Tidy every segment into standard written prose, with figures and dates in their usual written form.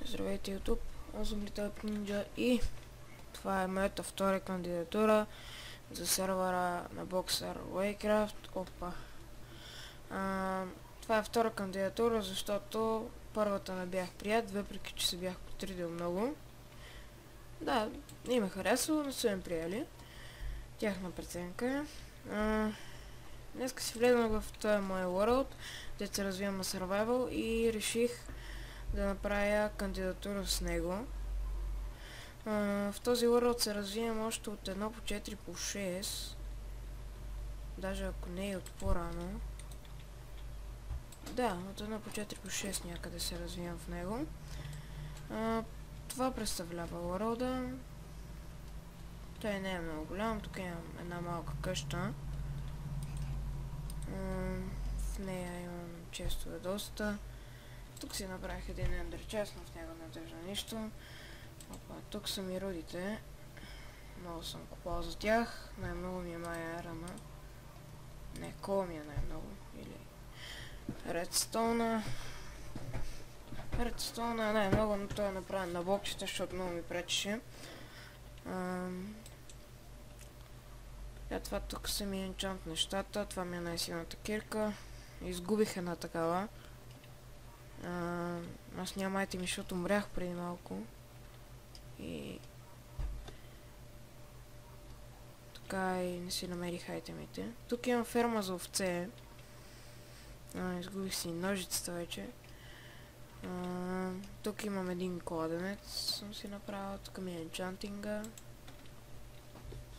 Здравейте YouTube, аз съм Little Ninja и това е моята втора кандидатура за сервера на Boxer Waycraft. Това е втора кандидатура, защото първата не бях прият, въпреки че се бях потрудил много. Да, не ме харесало, не са им приели. Тяхна преценка. Днеска си влезнах в този мой world, де се развивам на survival и реших да направя кандидатура с него. В този world се развивам още от 1 по 4 по 6. Даже ако не е от по-рано. Да, от 1 по 4 по 6 някъде се развивам в него. Това представлява world-а. Той не е много голям, тук имам една малка къща. В нея имам честове доста. Тук си направих един ендер чест, но в него не държа нищо. Тук са ми рудите. Много съм купал за тях. Най-много ми е Майя Рана. Не, кола ми е най-много. Или Редстоуна. Редстоуна е най-много, но той е направен на блокчета, защото много ми пречеше. Това тук са ми енчант нещата. Това ми е най-силната кирка. Изгубих една такава. Аз няма айтеми, защото умрях преди малко. И така и не си намерих айтемите. Тук имам ферма за овце. Изгубих си ножицата вече. Тук имам един кладенец, съм си направил. Тук ми е енчантинга.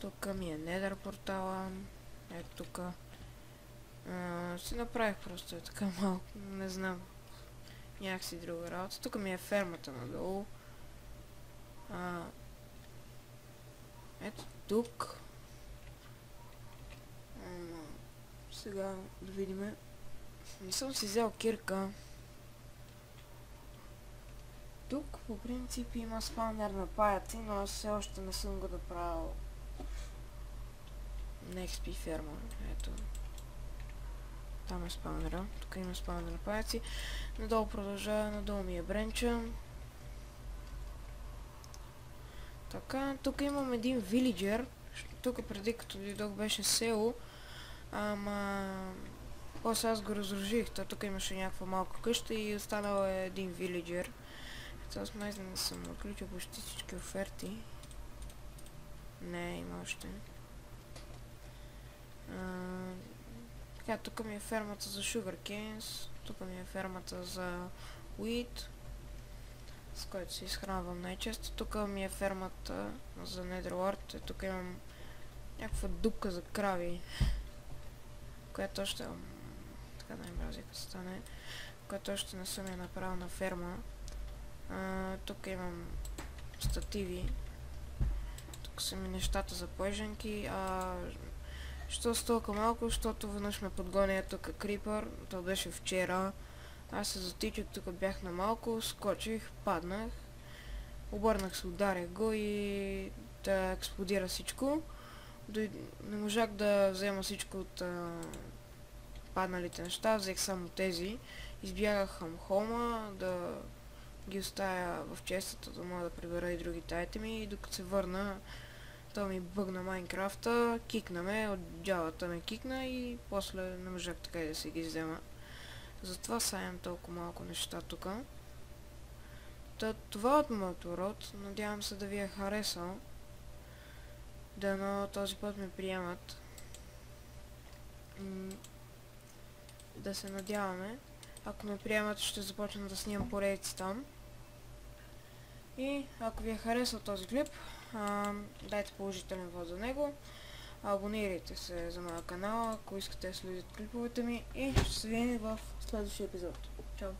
Тук ми е недър портала. Ето тук. Си направих просто е така малко. Не знам. Някакси друга работа. Тук ми е фермата надолу. Ето тук. Сега да видим. Не съм си взел кирка. Тук по принцип има спаунер на паяци, но аз все още не съм го направил. На XP ферма. Ето. Там е спаунера. Тук има спаунер на паяци. Надолу продължава, надолу ми е бренча. Така, тук имам един вилиджер. Тук преди като дойдох беше село. После аз го разруших. Тук имаше някаква малка къща и останал е един вилиджер. Аз май не съм отключил почти всички оферти. Не, има още. Така, тук ми е фермата за sugarcanes. Тук ми е фермата за wheat, с който се изхранвам най-често. Тук ми е фермата за netherwort. Тук имам някаква дупка за крави, която още... така най-мрази като стане. Която още не съм я направил на ферма. Тук имам стативи. Тук са ми нещата за плеженки. Що с толкова малко? Защото веднъж ме подгоня тук крипър. То беше вчера. Аз се затичах, тук бях на малко, скочих, паднах. Обърнах се, ударях го и да експлодира всичко. Не можах да взема всичко от падналите неща, взех само тези. Избягах към хома, да ги оставя в честата, да мога да прибера и другите айтеми. И докато се върна, то ми бъгна Майнкрафта, кикна ме, от джавата ме кикна и после не можах така и да се ги взема. Затова сега имам толкова малко неща тук. Това от моето род, надявам се да ви е харесал. Дано този път ме приемат. Да се надяваме. Ако ме приемат, ще започна да снимам поредици там. И ако ви е харесал този клип, дайте положителен вот за него. Абонирайте се за моя канал, ако искате да следите клиповете ми и ще се видим в следващия епизод. Чао!